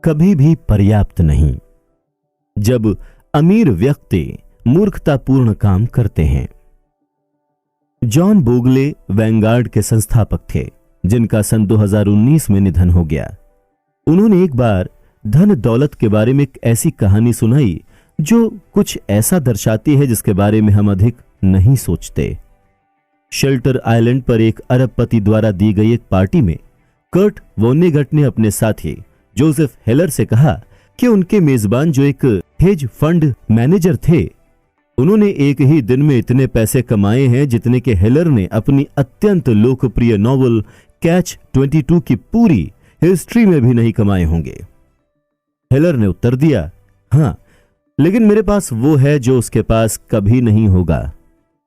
कभी भी पर्याप्त नहीं। जब अमीर व्यक्ति मूर्खतापूर्ण काम करते हैं। जॉन बोगले वैंगार्ड के संस्थापक थे, जिनका सन 2019 में निधन हो गया। उन्होंने एक बार धन दौलत के बारे में एक ऐसी कहानी सुनाई जो कुछ ऐसा दर्शाती है जिसके बारे में हम अधिक नहीं सोचते। शेल्टर आइलैंड पर एक अरबपति द्वारा दी गई एक पार्टी में कर्ट वोनेगट ने अपने साथी जोसेफ हेलर से कहा कि उनके मेजबान जो एक हेज फंड मैनेजर थे, उन्होंने एक ही दिन में इतने पैसे कमाए हैं जितने के हेलर ने अपनी अत्यंत लोकप्रिय नॉवल कैच 22 की पूरी हिस्ट्री में भी नहीं कमाए होंगे। हेलर ने उत्तर दिया, हाँ, लेकिन मेरे पास वो है जो उसके पास कभी नहीं होगा,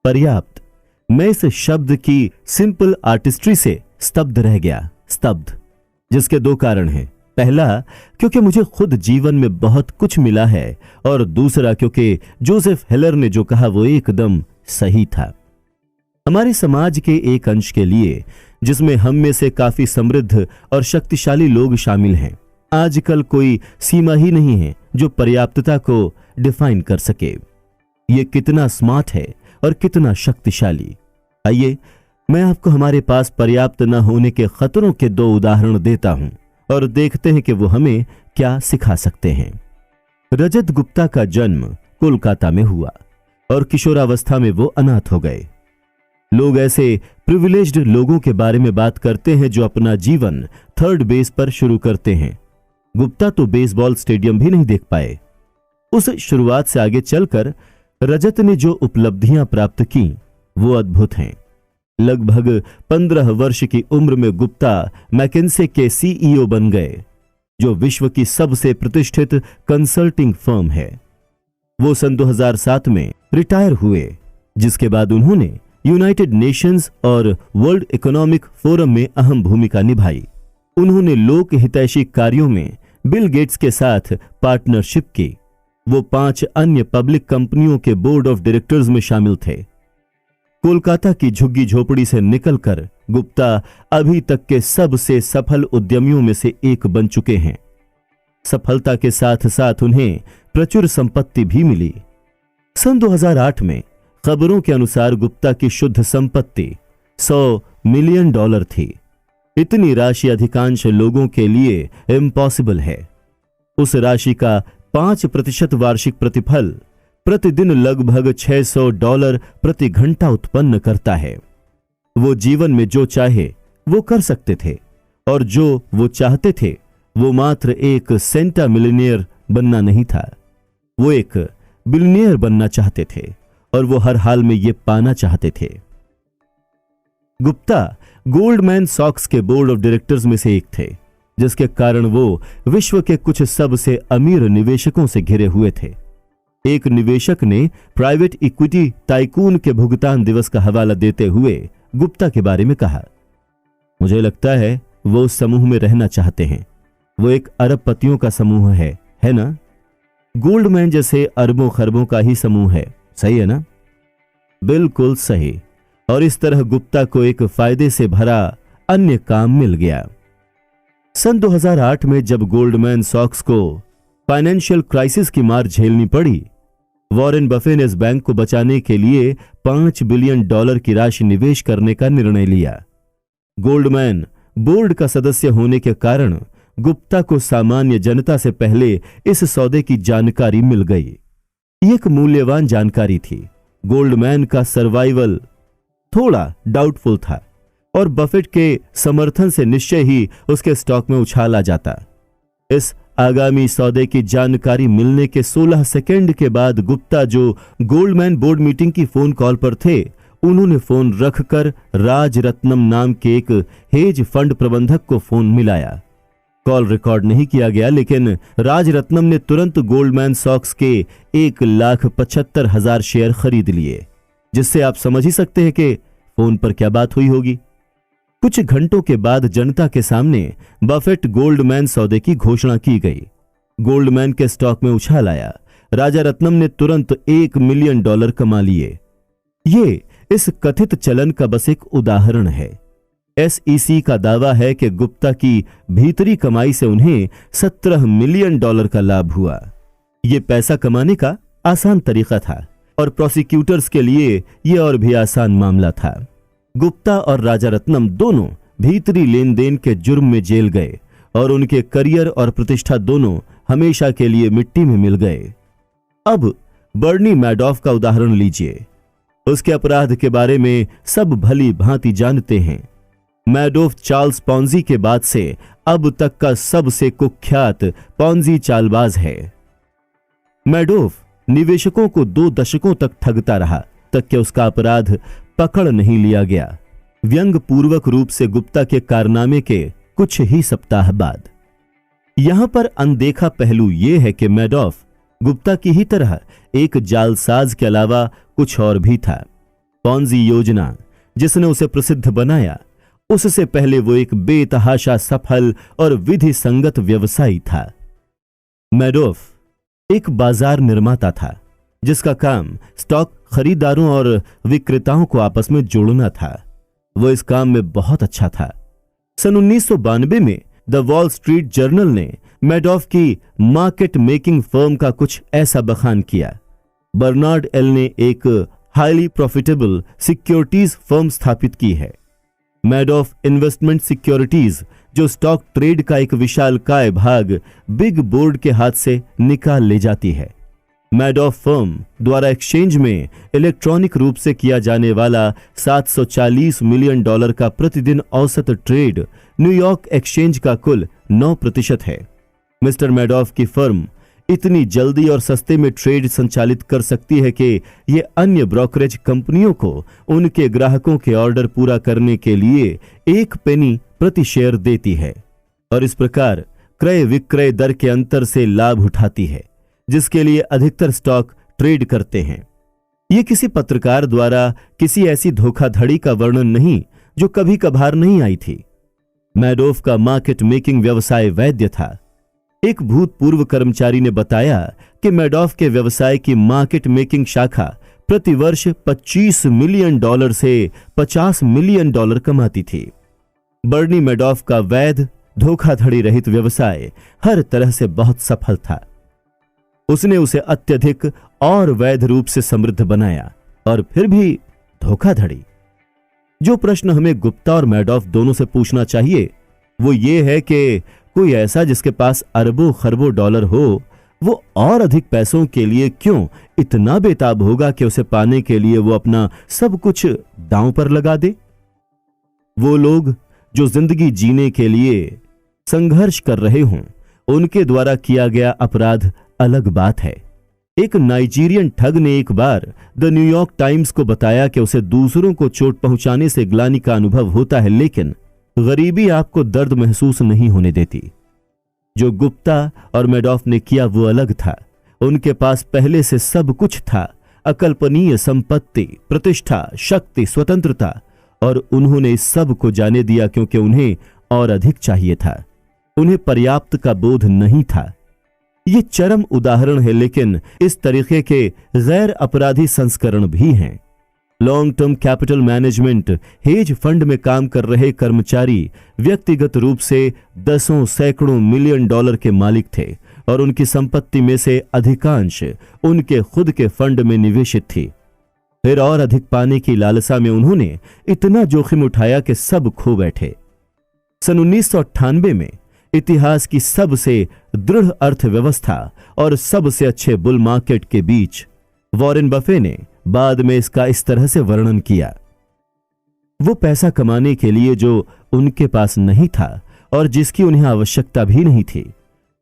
पर्याप्त। मैं इस शब्द की सिंपल आर्टिस्ट्री से स्तब्ध रह गया, स्तब्ध, जिसके दो कारण हैं। पहला, क्योंकि मुझे खुद जीवन में बहुत कुछ मिला है, और दूसरा क्योंकि जोसेफ हेलर ने जो कहा वो एकदम सही था। हमारे समाज के एक अंश के लिए, जिसमें हम में से काफी समृद्ध और शक्तिशाली लोग शामिल हैं, आजकल कोई सीमा ही नहीं है जो पर्याप्तता को डिफाइन कर सके। ये कितना स्मार्ट है और कितना शक्तिशाली। आइए मैं आपको हमारे पास पर्याप्त न होने के खतरों के दो उदाहरण देता हूं और देखते हैं कि वो हमें क्या सिखा सकते हैं। रजत गुप्ता का जन्म कोलकाता में हुआ और किशोरावस्था में वो अनाथ हो गए। लोग ऐसे प्रिविलेज्ड लोगों के बारे में बात करते हैं जो अपना जीवन थर्ड बेस पर शुरू करते हैं। गुप्ता तो बेसबॉल स्टेडियम भी नहीं देख पाए। उस शुरुआत से आगे चलकर रजत ने जो उपलब्धियां प्राप्त की वो अद्भुत हैं। लगभग 15 वर्ष की उम्र में गुप्ता मैकिन्से के सीईओ बन गए, जो विश्व की सबसे प्रतिष्ठित कंसल्टिंग फर्म है। वो सन 2007 में रिटायर हुए, जिसके बाद उन्होंने यूनाइटेड नेशंस और वर्ल्ड इकोनॉमिक फोरम में अहम भूमिका निभाई। उन्होंने लोक हितैषी कार्यों में बिल गेट्स के साथ पार्टनरशिप की। वो 5 अन्य पब्लिक कंपनियों के बोर्ड ऑफ डायरेक्टर्स में शामिल थे। कोलकाता की झुग्गी झोपड़ी से निकलकर गुप्ता अभी तक के सबसे सफल उद्यमियों में से एक बन चुके हैं। सफलता के साथ साथ उन्हें प्रचुर संपत्ति भी मिली। सन 2008 में खबरों के अनुसार गुप्ता की शुद्ध संपत्ति $100 मिलियन थी। इतनी राशि अधिकांश लोगों के लिए इम्पॉसिबल है। उस राशि का 5% वार्षिक प्रतिफल प्रतिदिन लगभग $600 प्रति घंटा उत्पन्न करता है। वो जीवन में जो चाहे वो कर सकते थे, और जो वो चाहते थे वो मात्र एक सेंटा मिलियनियर बनना नहीं था, वो एक बिलियनियर बनना चाहते थे, और वो हर हाल में ये पाना चाहते थे। गुप्ता गोल्डमैन सॉक्स के बोर्ड ऑफ डायरेक्टर्स में से एक थे, जिसके कारण वो विश्व के कुछ सबसे अमीर निवेशकों से घिरे हुए थे। एक निवेशक ने प्राइवेट इक्विटी टाइकून के भुगतान दिवस का हवाला देते हुए गुप्ता के बारे में कहा, मुझे लगता है वो उस समूह में रहना चाहते हैं। वो एक अरबपतियों का समूह है ना? गोल्डमैन जैसे अरबों खरबों का ही समूह है, सही है ना? बिल्कुल सही। और इस तरह गुप्ता को एक फायदे से भरा अन्य काम मिल गया। सन 2008 में जब गोल्डमैन सॉक्स को फाइनेंशियल क्राइसिस की मार झेलनी पड़ी, वॉरेन बफे ने इस बैंक को बचाने के लिए $5 बिलियन की राशि निवेश करने का निर्णय लिया। गोल्डमैन बोर्ड का सदस्य होने के कारण गुप्ता को सामान्य जनता से पहले इस सौदे की जानकारी मिल गई। ये एक मूल्यवान जानकारी थी। गोल्डमैन का सर्वाइवल थोड़ा डाउटफुल था, और बफेट के समर्थन से निश्चय ही उसके स्टॉक में उछाल आ जाता। इस आगामी सौदे की जानकारी मिलने के 16 सेकंड के बाद गुप्ता, जो गोल्डमैन बोर्ड मीटिंग की फोन कॉल पर थे, उन्होंने फोन रखकर राजरत्नम नाम के एक हेज फंड प्रबंधक को फोन मिलाया। कॉल रिकॉर्ड नहीं किया गया, लेकिन राजरत्नम ने तुरंत गोल्डमैन सॉक्स के 1,75,000 शेयर खरीद लिए, जिससे आप समझ ही सकते हैं कि फोन पर क्या बात हुई होगी। कुछ घंटों के बाद जनता के सामने बफेट गोल्डमैन सौदे की घोषणा की गई। गोल्डमैन के स्टॉक में उछाल आया। राजारत्नम ने तुरंत $1 मिलियन कमा लिए। ये इस कथित चलन का बस एक उदाहरण है। SEC का दावा है कि गुप्ता की भीतरी कमाई से उन्हें $17 मिलियन का लाभ हुआ। यह पैसा कमाने का आसान तरीका था और प्रोसिक्यूटर्स के लिए यह और भी आसान मामला था। गुप्ता और राजारत्नम दोनों भीतरी लेन देन के जुर्म में जेल गए और उनके करियर और प्रतिष्ठा दोनों हमेशा के लिए मिट्टी में मिल गए। अब बर्नी मैडॉफ का उदाहरण लीजिए। उसके अपराध के बारे में सब भली भांति जानते हैं। मैडोफ चार्ल्स पॉन्जी के बाद से अब तक का सबसे कुख्यात पॉन्जी चालबाज है। मैडोफ निवेशकों को 2 दशकों तक ठगता रहा, तक कि उसका अपराध पकड़ नहीं लिया गया। व्यंग्यपूर्वक रूप से गुप्ता के कारनामे के कुछ ही सप्ताह बाद। यहां पर अनदेखा पहलू यह है कि मैडॉफ गुप्ता की ही तरह एक जालसाज के अलावा कुछ और भी था। पॉन्जी योजना जिसने उसे प्रसिद्ध बनाया, उससे पहले वो एक बेतहाशा सफल और विधि संगत व्यवसायी था। मैडोफ एक बाजार निर्माता था जिसका काम स्टॉक खरीदारों और विक्रेताओं को आपस में जोड़ना था। वो इस काम में बहुत अच्छा था। सन 1992 में द वॉल स्ट्रीट जर्नल ने मैडॉफ की मार्केट मेकिंग फर्म का कुछ ऐसा बखान किया। बर्नार्ड एल ने एक हाईली प्रॉफिटेबल सिक्योरिटीज फर्म स्थापित की है, मैडॉफ इन्वेस्टमेंट सिक्योरिटीज, जो स्टॉक ट्रेड का एक विशालकाय भाग बिग बोर्ड के हाथ से निकाल ले जाती है। मैडॉफ फर्म द्वारा एक्सचेंज में इलेक्ट्रॉनिक रूप से किया जाने वाला $740 मिलियन का प्रतिदिन औसत ट्रेड न्यूयॉर्क एक्सचेंज का कुल 9% है। मिस्टर मैडॉफ की फर्म इतनी जल्दी और सस्ते में ट्रेड संचालित कर सकती है कि ये अन्य ब्रोकरेज कंपनियों को उनके ग्राहकों के ऑर्डर पूरा करने के लिए 1 पेनी प्रति शेयर देती है और इस प्रकार क्रय विक्रय दर के अंतर से लाभ उठाती है, जिसके लिए अधिकतर स्टॉक ट्रेड करते हैं। यह किसी पत्रकार द्वारा किसी ऐसी धोखाधड़ी का वर्णन नहीं जो कभी कभार नहीं आई थी। मैडोफ का मार्केट मेकिंग व्यवसाय वैध था। एक भूतपूर्व कर्मचारी ने बताया कि मैडॉफ के व्यवसाय की मार्केट मेकिंग शाखा प्रतिवर्ष $25 मिलियन से $50 मिलियन कमाती थी। बर्नी मैडॉफ का वैध धोखाधड़ी रहित व्यवसाय हर तरह से बहुत सफल था। उसने उसे अत्यधिक और वैध रूप से समृद्ध बनाया और फिर भी धोखाधड़ी। जो प्रश्न हमें गुप्ता और मैडॉफ दोनों से पूछना चाहिए वो ये है कि कोई ऐसा जिसके पास अरबों खरबों डॉलर हो, वो और अधिक पैसों के लिए क्यों इतना बेताब होगा कि उसे पाने के लिए वो अपना सब कुछ दांव पर लगा दे। वो लोग जो जिंदगी जीने के लिए संघर्ष कर रहे हों, उनके द्वारा किया गया अपराध अलग बात है। एक नाइजीरियन ठग ने एक बार द न्यूयॉर्क टाइम्स को बताया कि उसे दूसरों को चोट पहुंचाने से ग्लानि का अनुभव होता है, लेकिन गरीबी आपको दर्द महसूस नहीं होने देती। जो गुप्ता और मैडॉफ ने किया वो अलग था। उनके पास पहले से सब कुछ था, अकल्पनीय संपत्ति, प्रतिष्ठा, शक्ति, स्वतंत्रता, और उन्होंने इस सब को जाने दिया क्योंकि उन्हें और अधिक चाहिए था। उन्हें पर्याप्त का बोध नहीं था। ये चरम उदाहरण है, लेकिन इस तरीके के गैर अपराधी संस्करण भी हैं। Long term capital management hedge fund में काम कर रहे कर्मचारी व्यक्तिगत रूप से दसों सैकड़ों मिलियन डॉलर के मालिक थे और उनकी संपत्ति में से अधिकांश उनके खुद के फंड में निवेशित थी। फिर और अधिक पाने की लालसा में उन्होंने इतना जोखिम उठाया कि सब खो बैठे। सन 1998 में इतिहास की सबसे दृढ़ अर्थव्यवस्था और सबसे अच्छे बुल मार्केट के बीच वॉरेन बफे ने बाद में इसका इस तरह से वर्णन किया। वो पैसा कमाने के लिए जो उनके पास नहीं था और जिसकी उन्हें आवश्यकता भी नहीं थी,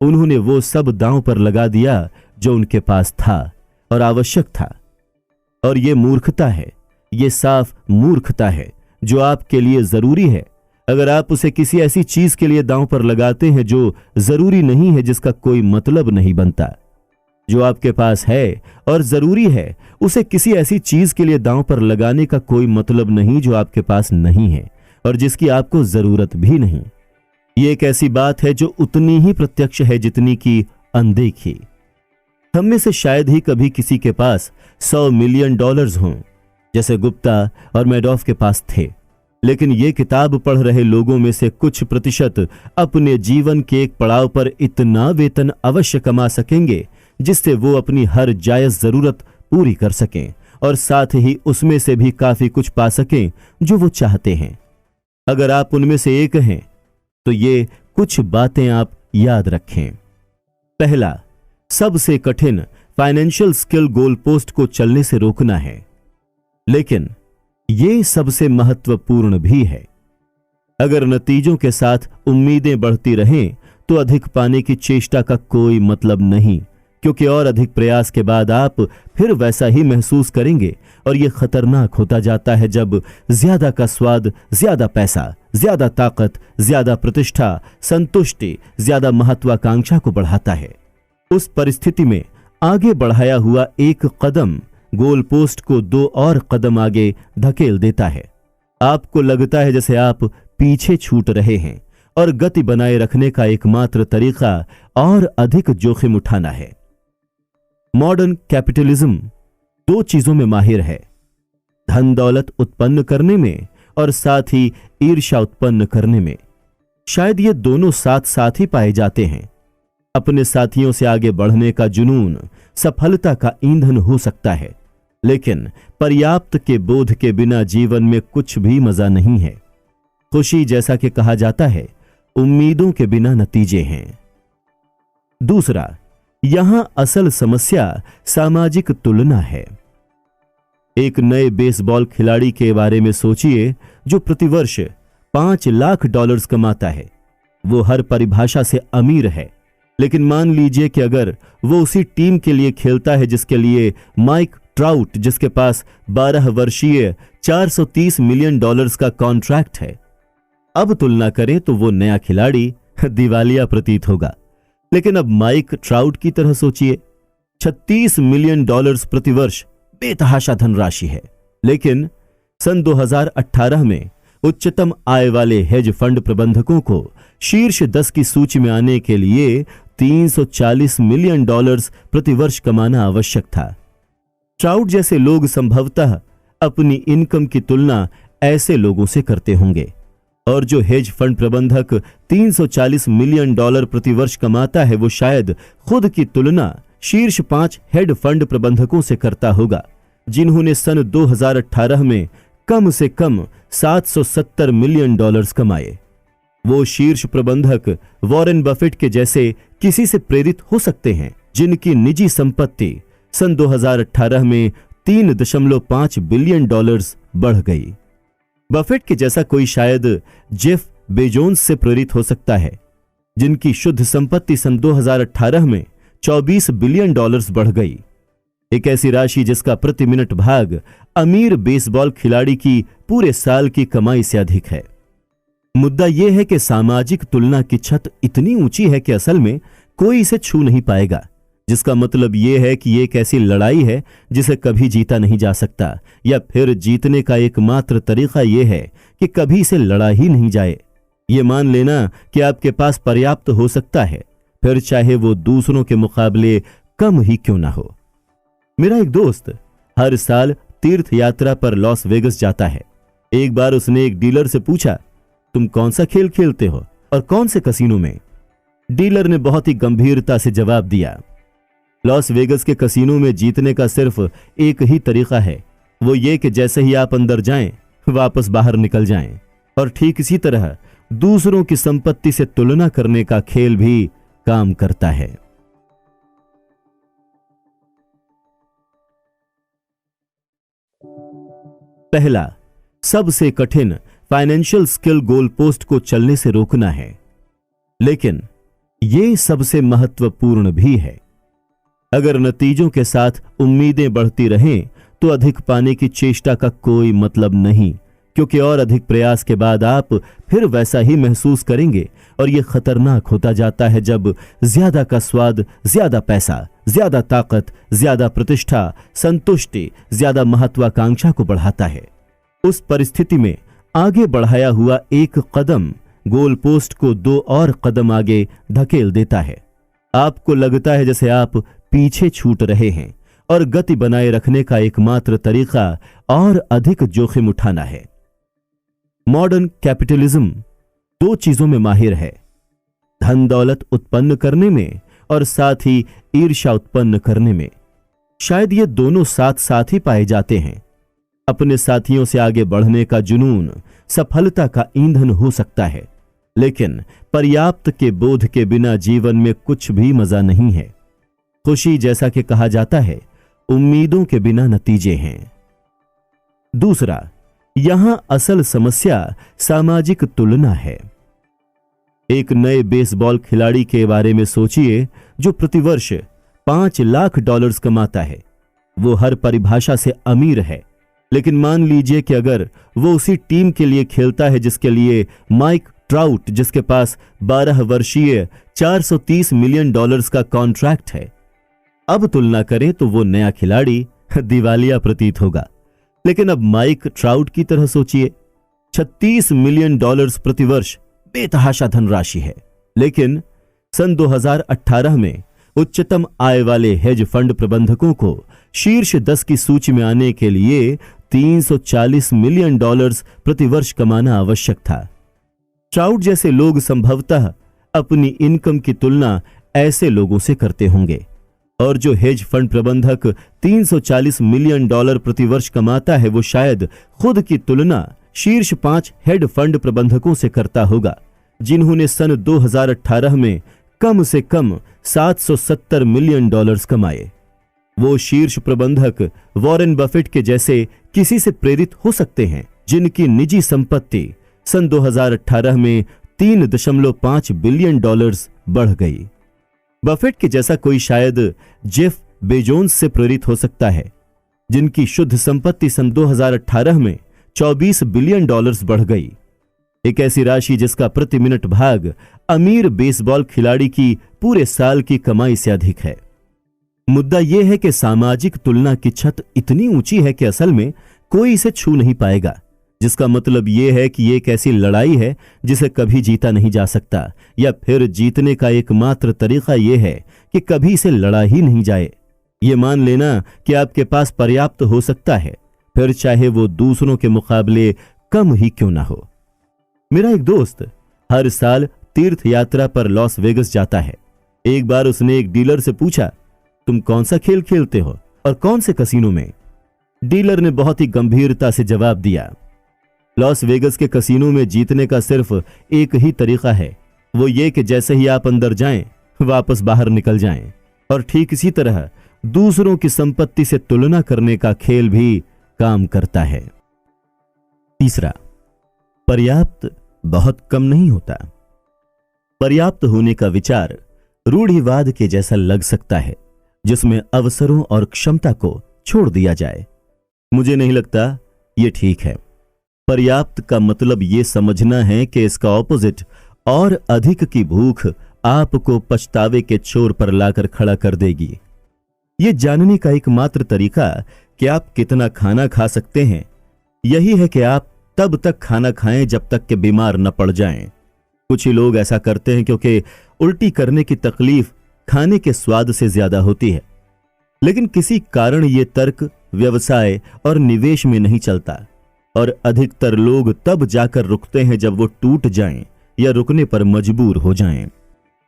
उन्होंने वो सब दांव पर लगा दिया जो उनके पास था और आवश्यक था। और ये मूर्खता है, ये साफ मूर्खता है जो आपके लिए जरूरी है। अगर आप उसे किसी ऐसी चीज के लिए दांव पर लगाते हैं जो जरूरी नहीं है, जिसका कोई मतलब नहीं बनता। जो आपके पास है और जरूरी है, उसे किसी ऐसी चीज के लिए दांव पर लगाने का कोई मतलब नहीं जो आपके पास नहीं है और जिसकी आपको जरूरत भी नहीं। ये एक ऐसी बात है जो उतनी ही प्रत्यक्ष है जितनी की अनदेखी। हम में से शायद ही कभी किसी के पास $100 मिलियन हों जैसे गुप्ता और मैडॉफ के पास थे, लेकिन ये किताब पढ़ रहे लोगों में से कुछ प्रतिशत अपने जीवन के एक पड़ाव पर इतना वेतन अवश्य कमा सकेंगे जिससे वो अपनी हर जायज जरूरत पूरी कर सकें और साथ ही उसमें से भी काफी कुछ पा सकें जो वो चाहते हैं। अगर आप उनमें से एक हैं तो ये कुछ बातें आप याद रखें। पहला, सबसे कठिन फाइनेंशियल स्किल गोल पोस्ट को चलने से रोकना है, लेकिन ये सबसे महत्वपूर्ण भी है। अगर नतीजों के साथ उम्मीदें बढ़ती रहें तो अधिक पाने की चेष्टा का कोई मतलब नहीं, क्योंकि और अधिक प्रयास के बाद आप फिर वैसा ही महसूस करेंगे और यह खतरनाक होता जाता है जब ज्यादा का स्वाद ज्यादा पैसा, ज्यादा ताकत, ज्यादा प्रतिष्ठा, संतुष्टि, ज्यादा महत्वाकांक्षा को बढ़ाता है। उस परिस्थिति में आगे बढ़ाया हुआ एक कदम गोल पोस्ट को 2 और कदम आगे धकेल देता है। आपको लगता है जैसे आप पीछे छूट रहे हैं और गति बनाए रखने का एकमात्र तरीका और अधिक जोखिम उठाना है। मॉडर्न कैपिटलिज्म 2 चीजों में माहिर है, धन दौलत उत्पन्न करने में और साथ ही ईर्ष्या उत्पन्न करने में। शायद ये दोनों साथ साथ ही पाए जाते हैं। अपने साथियों से आगे बढ़ने का जुनून सफलता का ईंधन हो सकता है, लेकिन पर्याप्त के बोध के बिना जीवन में कुछ भी मजा नहीं है। खुशी, जैसा कि कहा जाता है, उम्मीदों के बिना नतीजे हैं। दूसरा, यहां असल समस्या सामाजिक तुलना है। एक नए बेसबॉल खिलाड़ी के बारे में सोचिए जो प्रतिवर्ष $5 लाख कमाता है। वो हर परिभाषा से अमीर है, लेकिन मान लीजिए कि अगर वो उसी टीम के लिए खेलता है जिसके लिए माइक ट्राउट, जिसके पास 12 वर्षीय $430 मिलियन का कॉन्ट्रैक्ट है। अब तुलना करें तो वो नया खिलाड़ी दिवालिया प्रतीत होगा। लेकिन अब माइक ट्राउट की तरह सोचिए, $36 मिलियन प्रतिवर्ष बेतहाशा धनराशि है, लेकिन सन 2018 में उच्चतम आय वाले हेज फंड प्रबंधकों को शीर्ष 10 की सूची में आने के लिए $340 मिलियन प्रतिवर्ष कमाना आवश्यक था। ट्राउट जैसे लोग संभवतः अपनी इनकम की तुलना ऐसे लोगों से करते होंगे, और जो हेज फंड प्रबंधक $340 मिलियन प्रतिवर्ष कमाता है वो शायद खुद की तुलना शीर्ष 5 हेड फंड प्रबंधकों से करता होगा जिन्होंने सन 2018 में कम से कम $770 मिलियन कमाए। वो शीर्ष प्रबंधक वॉरेन बफेट के जैसे किसी से प्रेरित हो सकते हैं जिनकी निजी संपत्ति सन 2018 में $3.5 बिलियन बढ़ गई। बफेट के जैसा कोई शायद जेफ बेजोन्स से प्रेरित हो सकता है जिनकी शुद्ध संपत्ति सन 2018 में $24 बिलियन बढ़ गई। एक ऐसी राशि जिसका प्रति मिनट भाग अमीर बेसबॉल खिलाड़ी की पूरे साल की कमाई से अधिक है। मुद्दा यह है कि सामाजिक तुलना की छत इतनी ऊंची है कि असल में कोई इसे छू नहीं पाएगा, जिसका मतलब यह है कि यह एक ऐसी लड़ाई है जिसे कभी जीता नहीं जा सकता, या फिर जीतने का एकमात्र तरीका यह है कि कभी इसे लड़ा ही नहीं जाए। ये मान लेना कि आपके पास पर्याप्त हो सकता है, फिर चाहे वो दूसरों के मुकाबले कम ही क्यों ना हो। मेरा एक दोस्त हर साल तीर्थ यात्रा पर लॉस वेगस जाता है। एक बार उसने एक डीलर से पूछा, तुम कौन सा खेल खेलते हो और कौन से कसीनो में? डीलर ने बहुत ही गंभीरता से जवाब दिया, लॉस वेगस के कसीनो में जीतने का सिर्फ एक ही तरीका है, वो ये कि जैसे ही आप अंदर जाएं वापस बाहर निकल जाएं। और ठीक इसी तरह दूसरों की संपत्ति से तुलना करने का खेल भी काम करता है। पहला, सबसे कठिन फाइनेंशियल स्किल गोल पोस्ट को चलने से रोकना है, लेकिन यह सबसे महत्वपूर्ण भी है। अगर नतीजों के साथ उम्मीदें बढ़ती रहें तो अधिक पाने की चेष्टा का कोई मतलब नहीं, क्योंकि और अधिक प्रयास के बाद आप फिर वैसा ही महसूस करेंगे और यह खतरनाक होता जाता है जब ज्यादा का स्वाद ज्यादा पैसा, ज्यादा ताकत, ज्यादा प्रतिष्ठा, संतुष्टि, ज्यादा महत्वाकांक्षा को बढ़ाता है। उस परिस्थिति में आगे बढ़ाया हुआ एक कदम गोल पोस्ट को 2 और कदम आगे धकेल देता है। आपको लगता है जैसे आप पीछे छूट रहे हैं और गति बनाए रखने का एकमात्र तरीका और अधिक जोखिम उठाना है। मॉडर्न कैपिटलिज्म दो चीजों में माहिर है, धन दौलत उत्पन्न करने में और साथ ही ईर्ष्या उत्पन्न करने में। शायद ये दोनों साथ साथ ही पाए जाते हैं। अपने साथियों से आगे बढ़ने का जुनून सफलता का ईंधन हो सकता है, लेकिन पर्याप्त के बोध के बिना जीवन में कुछ भी मजा नहीं है। खुशी, जैसा कि कहा जाता है, उम्मीदों के बिना नतीजे हैं। दूसरा, यहां असल समस्या सामाजिक तुलना है। एक नए बेसबॉल खिलाड़ी के बारे में सोचिए जो प्रतिवर्ष $5 लाख कमाता है। वो हर परिभाषा से अमीर है, लेकिन मान लीजिए कि अगर वो उसी टीम के लिए खेलता है जिसके लिए माइक ट्राउट, जिसके पास 12 वर्षीय $430 मिलियन का कॉन्ट्रैक्ट है। अब तुलना करें तो वो नया खिलाड़ी दिवालिया प्रतीत होगा। लेकिन अब माइक ट्राउट की तरह सोचिए, $36 मिलियन प्रतिवर्ष बेतहाशा धनराशि है। लेकिन सन 2018 में उच्चतम आय वाले हेज फंड प्रबंधकों को शीर्ष 10 की सूची में आने के लिए $340 मिलियन प्रतिवर्ष कमाना आवश्यक था। ट्राउट जैसे लोग संभवतः अपनी इनकम की तुलना ऐसे लोगों से करते होंगे, और जो हेज फंड प्रबंधक $340 मिलियन प्रतिवर्ष कमाता है वो शायद खुद की तुलना शीर्ष 5 हेड फंड प्रबंधकों से करता होगा, जिन्होंने सन 2018 में कम से कम $770 मिलियन कमाए। वो शीर्ष प्रबंधक वॉरेन बफेट के जैसे किसी से प्रेरित हो सकते हैं, जिनकी निजी संपत्ति सन 2018 में $3.5 बिलियन बढ़ गई। बफेट के जैसा कोई शायद जेफ बेजोन्स से प्रेरित हो सकता है, जिनकी शुद्ध संपत्ति सन 2018 में $24 बिलियन बढ़ गई। एक ऐसी राशि जिसका प्रति मिनट भाग अमीर बेसबॉल खिलाड़ी की पूरे साल की कमाई से अधिक है। मुद्दा यह है कि सामाजिक तुलना की छत इतनी ऊंची है कि असल में कोई इसे छू नहीं पाएगा, जिसका मतलब यह है कि यह एक ऐसी लड़ाई है जिसे कभी जीता नहीं जा सकता, या फिर जीतने का एकमात्र तरीका यह है कि कभी इसे लड़ा ही नहीं जाए। यह मान लेना कि आपके पास पर्याप्त हो सकता है, फिर चाहे वो दूसरों के मुकाबले कम ही क्यों ना हो। मेरा एक दोस्त हर साल तीर्थ यात्रा पर लॉस वेगस जाता है। एक बार उसने एक डीलर से पूछा, तुम कौन सा खेल खेलते हो और कौन से कसीनो में? डीलर ने बहुत ही गंभीरता से जवाब दिया, लॉस वेगस के कसीनो में जीतने का सिर्फ एक ही तरीका है, वो ये कि जैसे ही आप अंदर जाएं वापस बाहर निकल जाएं। और ठीक इसी तरह दूसरों की संपत्ति से तुलना करने का खेल भी काम करता है। तीसरा, पर्याप्त बहुत कम नहीं होता। पर्याप्त होने का विचार रूढ़िवाद के जैसा लग सकता है, जिसमें अवसरों और क्षमता को छोड़ दिया जाए। मुझे नहीं लगता यह ठीक है। पर्याप्त का मतलब यह समझना है कि इसका ऑपोजिट और अधिक की भूख आपको पछतावे के छोर पर लाकर खड़ा कर देगी। यह जानने का एकमात्र तरीका कि आप कितना खाना खा सकते हैं यही है कि आप तब तक खाना खाएं जब तक कि बीमार न पड़ जाएं। कुछ ही लोग ऐसा करते हैं क्योंकि उल्टी करने की तकलीफ खाने के स्वाद से ज्यादा होती है, लेकिन किसी कारण यह तर्क व्यवसाय और निवेश में नहीं चलता, और अधिकतर लोग तब जाकर रुकते हैं जब वो टूट जाएं या रुकने पर मजबूर हो जाएं।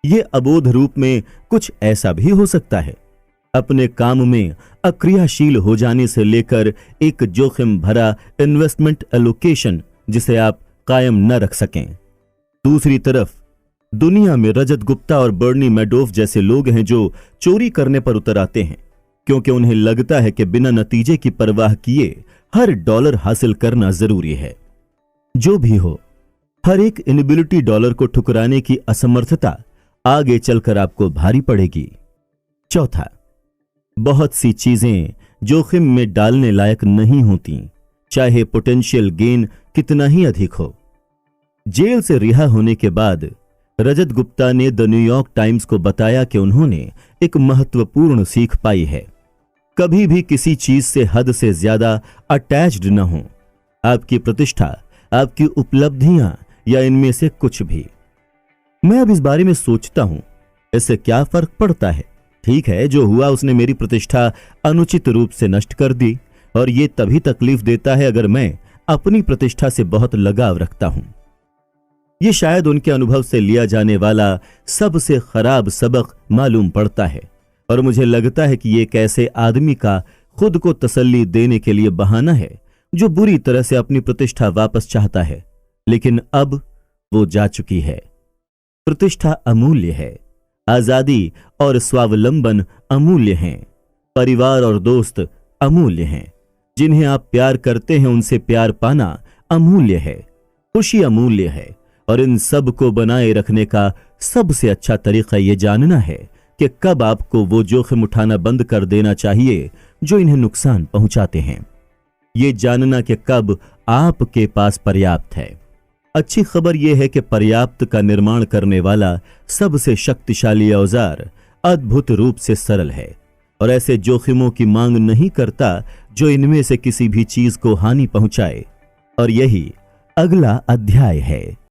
ये अबोध रूप में कुछ ऐसा भी हो सकता है, अपने काम में अक्रियाशील हो जाने से लेकर एक जोखिम भरा इन्वेस्टमेंट एलोकेशन जिसे आप कायम न रख सकें। दूसरी तरफ दुनिया में रजत गुप्ता और बर्नी मैडोफ जैसे लोग हैं जो चोरी करने पर उतर आते हैं, क्योंकि उन्हें लगता है कि बिना नतीजे की परवाह किए हर डॉलर हासिल करना जरूरी है। जो भी हो, हर एक इनएबिलिटी डॉलर को ठुकराने की असमर्थता आगे चलकर आपको भारी पड़ेगी। चौथा, बहुत सी चीजें जोखिम में डालने लायक नहीं होती, चाहे पोटेंशियल गेन कितना ही अधिक हो। जेल से रिहा होने के बाद रजत गुप्ता ने द न्यूयॉर्क टाइम्स को बताया कि उन्होंने एक महत्वपूर्ण सीख पाई है, कभी भी किसी चीज से हद से ज्यादा अटैच्ड न हो। आपकी प्रतिष्ठा, आपकी उपलब्धियां या इनमें से कुछ भी। मैं अब इस बारे में सोचता हूं, इससे क्या फर्क पड़ता है? ठीक है, जो हुआ उसने मेरी प्रतिष्ठा अनुचित रूप से नष्ट कर दी, और ये तभी तकलीफ देता है अगर मैं अपनी प्रतिष्ठा से बहुत लगाव रखता हूं। ये शायद उनके अनुभव से लिया जाने वाला सबसे खराब सबक मालूम पड़ता है और मुझे लगता है कि ये एक ऐसे आदमी का खुद को तसल्ली देने के लिए बहाना है जो बुरी तरह से अपनी प्रतिष्ठा वापस चाहता है, लेकिन अब वो जा चुकी है। प्रतिष्ठा अमूल्य है, आजादी और स्वावलंबन अमूल्य हैं, परिवार और दोस्त अमूल्य हैं, जिन्हें आप प्यार करते हैं उनसे प्यार पाना अमूल्य है, खुशी अमूल्य है और इन सब को बनाए रखने का सबसे अच्छा तरीका यह जानना है कि कब आपको वो जोखिम उठाना बंद कर देना चाहिए जो इन्हें नुकसान पहुंचाते हैं। ये जानना कि कब आपके पास पर्याप्त है। अच्छी खबर यह है कि पर्याप्त का निर्माण करने वाला सबसे शक्तिशाली औजार अद्भुत रूप से सरल है और ऐसे जोखिमों की मांग नहीं करता जो इनमें से किसी भी चीज को हानि पहुंचाए। और यही अगला अध्याय है।